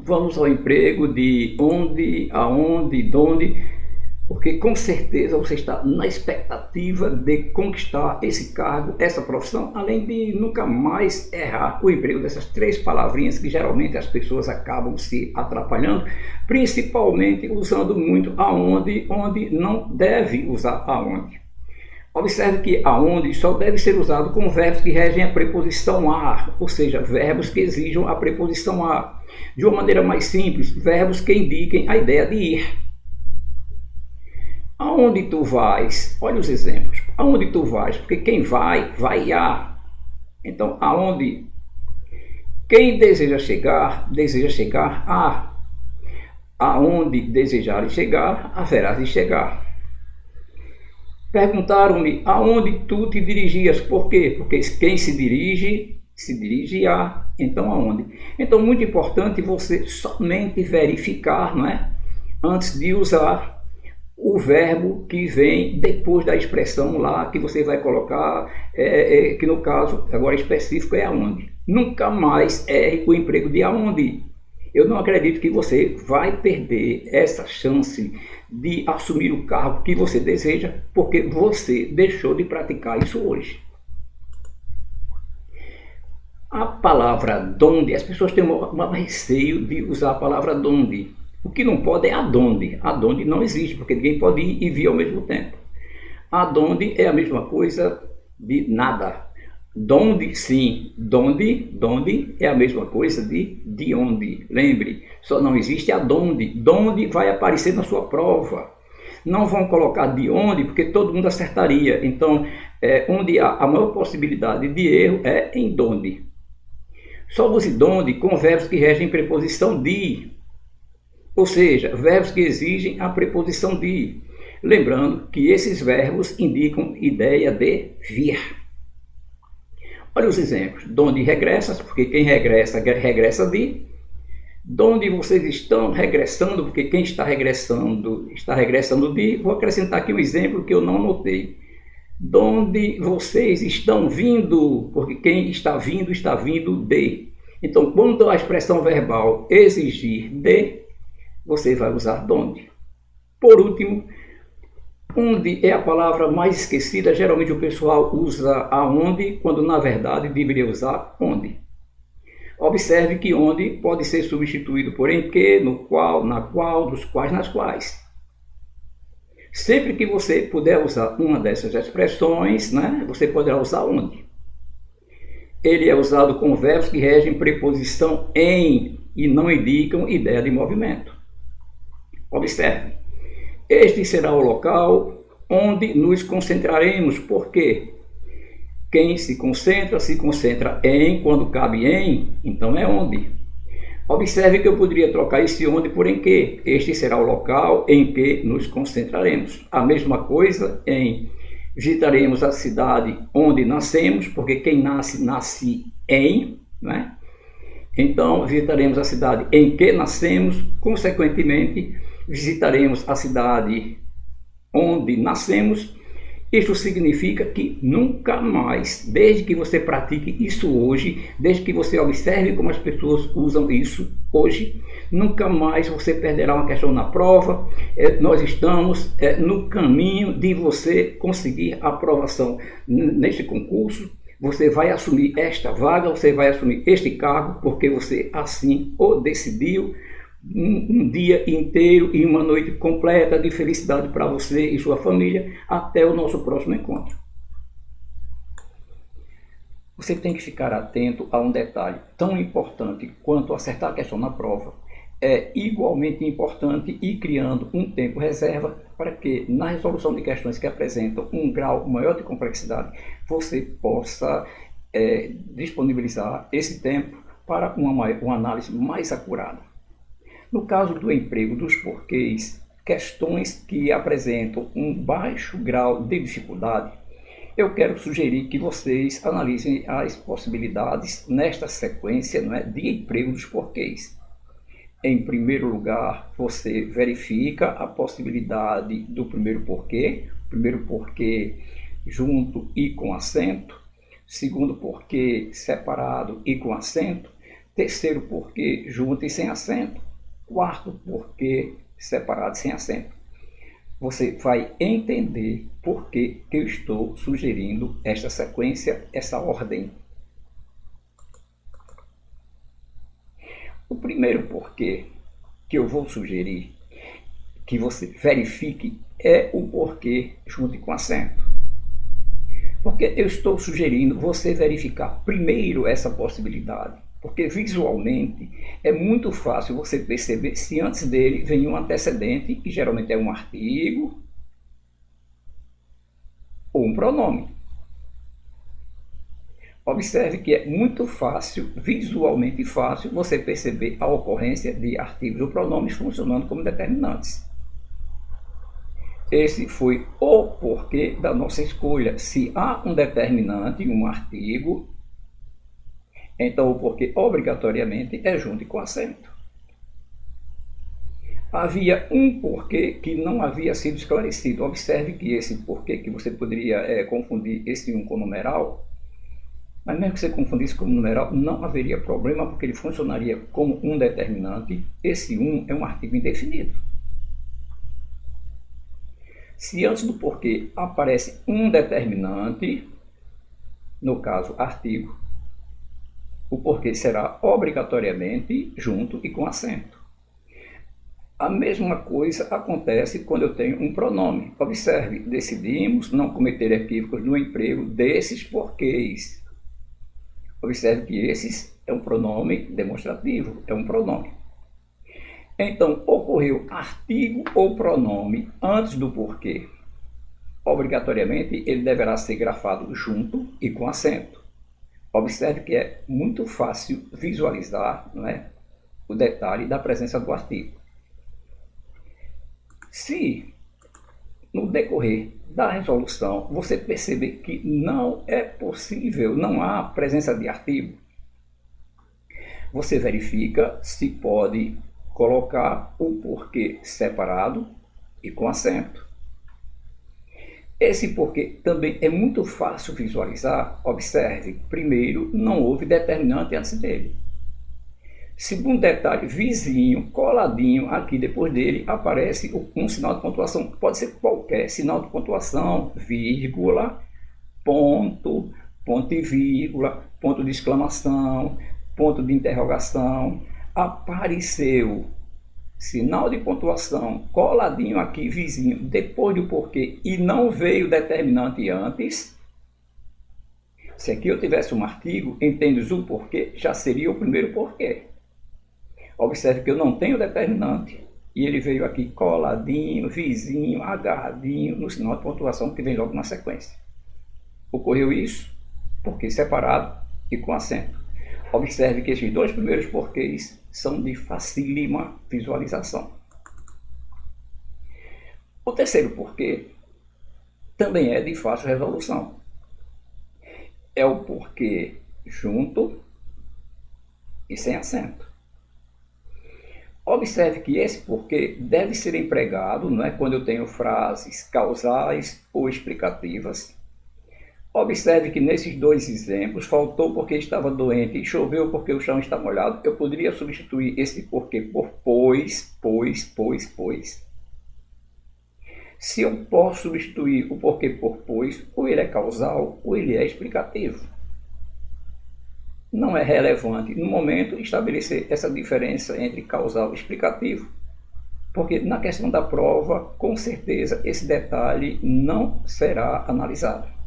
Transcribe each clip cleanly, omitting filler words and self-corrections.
Vamos ao emprego de onde, aonde, donde, porque com certeza você está na expectativa de conquistar esse cargo, essa profissão, além de nunca mais errar o emprego dessas três palavrinhas que geralmente as pessoas acabam se atrapalhando, principalmente usando muito aonde, onde não deve usar aonde. Observe que aonde só deve ser usado com verbos que regem a preposição a, ou seja, verbos que exijam a preposição a. De uma maneira mais simples, verbos que indiquem a ideia de ir. Aonde tu vais? Olha os exemplos. Aonde tu vais? Porque quem vai, vai a. Então, aonde? Quem deseja chegar a. Aonde desejares chegar, haverás de chegar. Perguntaram-me aonde tu te dirigias, por quê? Porque quem se dirige a, então aonde? Então, muito importante você somente verificar, não é? Antes de usar o verbo que vem depois da expressão lá, que você vai colocar, que no caso, agora específico, é aonde. Nunca mais erre o emprego de aonde. Eu não acredito que você vai perder essa chance de assumir o cargo que você deseja, porque você deixou de praticar isso hoje. A palavra donde, as pessoas têm um receio de usar a palavra donde. O que não pode é adonde. Adonde não existe, porque ninguém pode ir e vir ao mesmo tempo. Adonde é a mesma coisa de nada. Donde, sim. Donde é a mesma coisa de onde. Lembre, só não existe adonde. Donde vai aparecer na sua prova. Não vão colocar de onde, porque todo mundo acertaria. Então, onde há a maior possibilidade de erro é em donde. Só use donde com verbos que regem preposição de. Ou seja, verbos que exigem a preposição de. Lembrando que esses verbos indicam ideia de vir. Olha os exemplos. Donde regressas, porque quem regressa, regressa de. Donde vocês estão regressando, porque quem está regressando de. Vou acrescentar aqui um exemplo que eu não notei. Donde vocês estão vindo, porque quem está vindo de. Então, quando a expressão verbal exigir de, você vai usar donde. Por último, onde é a palavra mais esquecida, geralmente o pessoal usa aonde, quando na verdade deveria usar onde. Observe que onde pode ser substituído por em que, no qual, na qual, dos quais, nas quais. Sempre que você puder usar uma dessas expressões, né, você poderá usar onde. Ele é usado com verbos que regem preposição em e não indicam ideia de movimento. Observe. Este será o local onde nos concentraremos, porque quem se concentra em, quando cabe em, então é onde. Observe que eu poderia trocar esse onde por em que. Este será o local em que nos concentraremos. A mesma coisa em visitaremos a cidade onde nascemos, porque quem nasce, nasce em, né? Então, visitaremos a cidade em que nascemos, consequentemente, visitaremos a cidade onde nascemos. Isso significa que nunca mais, desde que você pratique isso hoje, desde que você observe como as pessoas usam isso hoje, nunca mais você perderá uma questão na prova. Nós estamos no caminho de você conseguir a aprovação neste concurso. Você vai assumir esta vaga, você vai assumir este cargo, porque você assim o decidiu. Um dia inteiro e uma noite completa de felicidade para você e sua família. Até o nosso próximo encontro. Você tem que ficar atento a um detalhe tão importante quanto acertar a questão na prova. É igualmente importante ir criando um tempo reserva para que, na resolução de questões que apresentam um grau maior de complexidade, você possa disponibilizar esse tempo para uma análise mais acurada. No caso do emprego dos porquês, questões que apresentam um baixo grau de dificuldade, eu quero sugerir que vocês analisem as possibilidades nesta sequência, não é, de emprego dos porquês. Em primeiro lugar, você verifica a possibilidade do primeiro porquê junto e com acento, segundo porquê separado e com acento, Terceiro porquê, junto e sem acento. Quarto porquê, separado e sem acento. Você vai entender por que eu estou sugerindo esta sequência, essa ordem. O primeiro porquê que eu vou sugerir que você verifique é o porquê junto com acento. Porque eu estou sugerindo você verificar primeiro essa possibilidade. Porque visualmente é muito fácil você perceber se antes dele vem um antecedente, que geralmente é um artigo ou um pronome. Observe que é muito fácil, visualmente fácil, você perceber a ocorrência de artigos ou pronomes funcionando como determinantes. Esse foi o porquê da nossa escolha. Se há um determinante, um artigo, então o porquê obrigatoriamente é junto e com acento. Havia um porquê que não havia sido esclarecido. Observe que esse porquê, que você poderia confundir esse um com numeral, mas mesmo que você confundisse com numeral, não haveria problema, porque ele funcionaria como um determinante. Esse um é um artigo indefinido. Se antes do porquê aparece um determinante, no caso artigo, o porquê será obrigatoriamente junto e com acento. A mesma coisa acontece quando eu tenho um pronome. Observe, decidimos não cometer equívocos no emprego desses porquês. Observe que esses é um pronome demonstrativo, é um pronome. Então, ocorreu artigo ou pronome antes do porquê. Obrigatoriamente, ele deverá ser grafado junto e com acento. Observe que é muito fácil visualizar, não é, o detalhe da presença do artigo. Se, no decorrer da resolução, você perceber que não é possível, não há presença de artigo, você verifica se pode colocar o porquê separado e com acento. Esse porquê também é muito fácil visualizar. Observe, primeiro, não houve determinante antes dele. Segundo detalhe, vizinho, coladinho, aqui depois dele aparece um sinal de pontuação. Pode ser qualquer sinal de pontuação, vírgula, ponto, ponto e vírgula, ponto de exclamação, ponto de interrogação. Apareceu sinal de pontuação coladinho aqui, vizinho, depois do porquê, e não veio determinante antes. Se aqui eu tivesse um artigo, entendes o porquê, já seria o primeiro porquê. Observe que eu não tenho determinante, e ele veio aqui coladinho, vizinho, agarradinho, no sinal de pontuação que vem logo na sequência. Ocorreu isso, porquê separado e com acento. Observe que esses dois primeiros porquês são de facílima visualização. O terceiro porquê também é de fácil resolução. É o porquê junto e sem acento. Observe que esse porquê deve ser empregado, não é, quando eu tenho frases causais ou explicativas. Observe que nesses dois exemplos, faltou porque estava doente e choveu porque o chão está molhado. Eu poderia substituir esse porquê por pois. Se eu posso substituir o porquê por pois, ou ele é causal ou ele é explicativo. Não é relevante no momento estabelecer essa diferença entre causal e explicativo, porque na questão da prova, com certeza, esse detalhe não será analisado.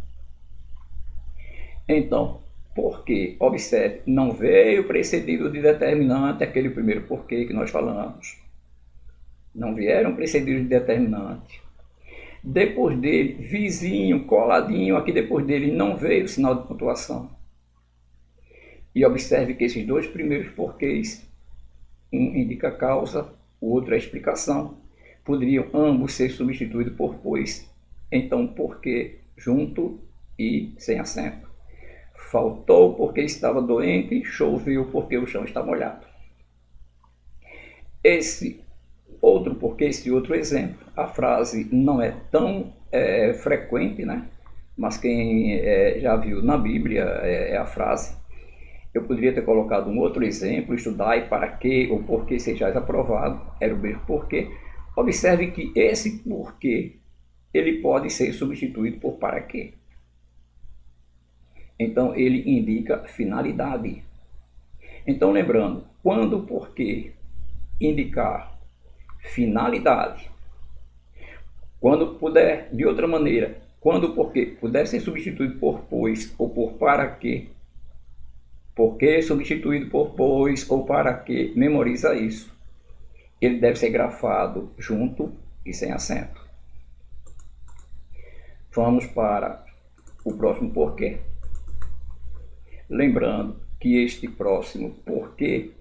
Então, porque, observe, não veio precedido de determinante aquele primeiro porquê que nós falamos. Não vieram precedidos de determinante. Depois dele, vizinho, coladinho, aqui depois dele não veio o sinal de pontuação. E observe que esses dois primeiros porquês, um indica causa, o outro é explicação, poderiam ambos ser substituídos por pois. Então, porquê junto e sem acento. Faltou porque estava doente, choveu porque o chão está molhado. Esse outro porquê, esse outro exemplo, a frase não é tão frequente, né? Mas quem já viu na Bíblia é a frase. Eu poderia ter colocado um outro exemplo, estudai para que ou porquê sejais aprovado, era o mesmo porquê. Observe que esse porquê, ele pode ser substituído por para quê. Então, ele indica finalidade. Então, lembrando, quando o porquê indicar finalidade, quando puder, de outra maneira, quando o porquê puder ser substituído por pois ou por para quê, porquê substituído por pois ou para quê, memoriza isso. Ele deve ser grafado junto e sem acento. Vamos para o próximo porquê. Lembrando que este próximo porquê,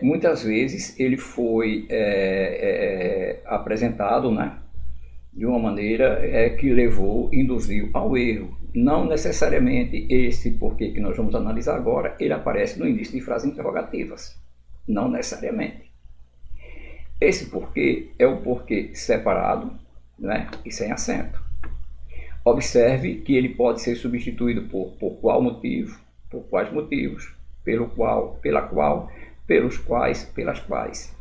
muitas vezes ele foi apresentado, né, de uma maneira que induziu ao erro. Não necessariamente esse porquê que nós vamos analisar agora, ele aparece no início de frases interrogativas. Não necessariamente. Esse porquê é o porquê separado, né, e sem acento. Observe que ele pode ser substituído por qual motivo, por quais motivos, pelo qual, pela qual, pelos quais, pelas quais.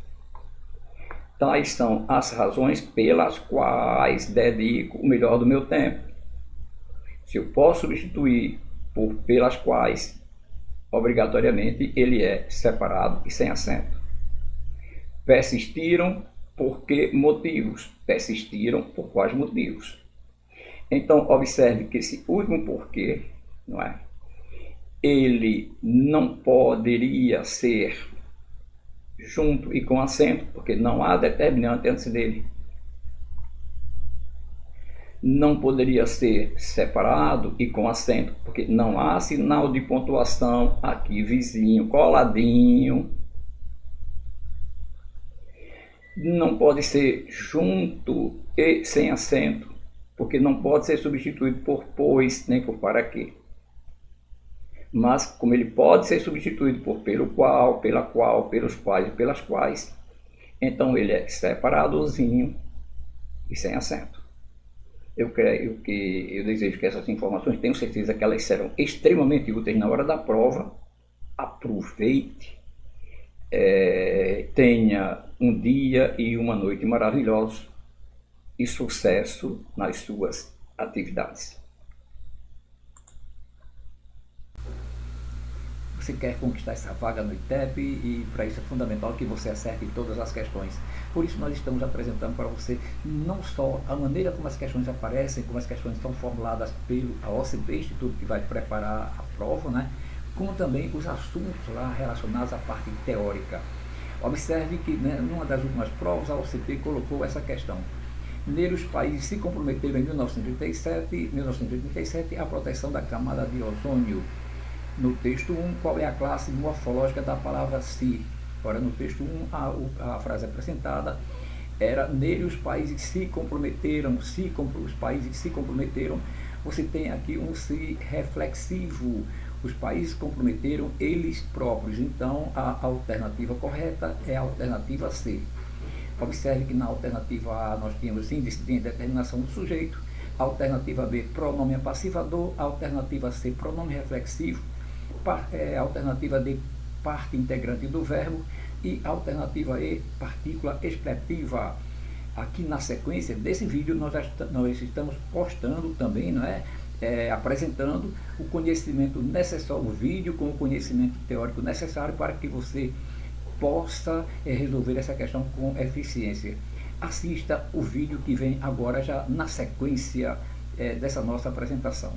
Tais são as razões pelas quais dedico o melhor do meu tempo. Se eu posso substituir por pelas quais, obrigatoriamente ele é separado e sem acento. Persistiram por que motivos? Persistiram por quais motivos? Então, observe que esse último porquê, não é? Ele não poderia ser junto e com acento, porque não há determinante antes dele. Não poderia ser separado e com acento, porque não há sinal de pontuação aqui vizinho, coladinho. Não pode ser junto e sem acento, porque não pode ser substituído por pois nem por para quê. Mas como ele pode ser substituído por pelo qual, pela qual, pelos quais e pelas quais, então ele é separadozinho e sem acento. Eu desejo que essas informações, tenho certeza que elas serão extremamente úteis na hora da prova. Aproveite, tenha um dia e uma noite maravilhosos e sucesso nas suas atividades. Você quer conquistar essa vaga no ITEP e para isso é fundamental que você acerte todas as questões. Por isso nós estamos apresentando para você não só a maneira como as questões aparecem, como as questões são formuladas pelo OCB, Instituto que vai preparar a prova, né? Como também os assuntos lá relacionados à parte teórica. Observe que, né, numa das últimas provas a OCB colocou essa questão. Nele os países se comprometeram em 1987 à proteção da camada de ozônio. No texto 1, qual é a classe morfológica da palavra se? Ora, no texto 1, a frase apresentada era nele os países se comprometeram, os países se comprometeram. Você tem aqui um se reflexivo, os países comprometeram eles próprios. Então, a alternativa correta é a alternativa C. Observe que na alternativa A nós tínhamos índice de indeterminação do sujeito, a alternativa B, pronome passivador, a alternativa C, pronome reflexivo, a alternativa D, parte integrante do verbo e a alternativa E, partícula expletiva. Aqui na sequência desse vídeo nós estamos postando também, não é? Apresentando o conhecimento necessário, o vídeo com o conhecimento teórico necessário para que você possa resolver essa questão com eficiência. Assista o vídeo que vem agora já na sequência dessa nossa apresentação.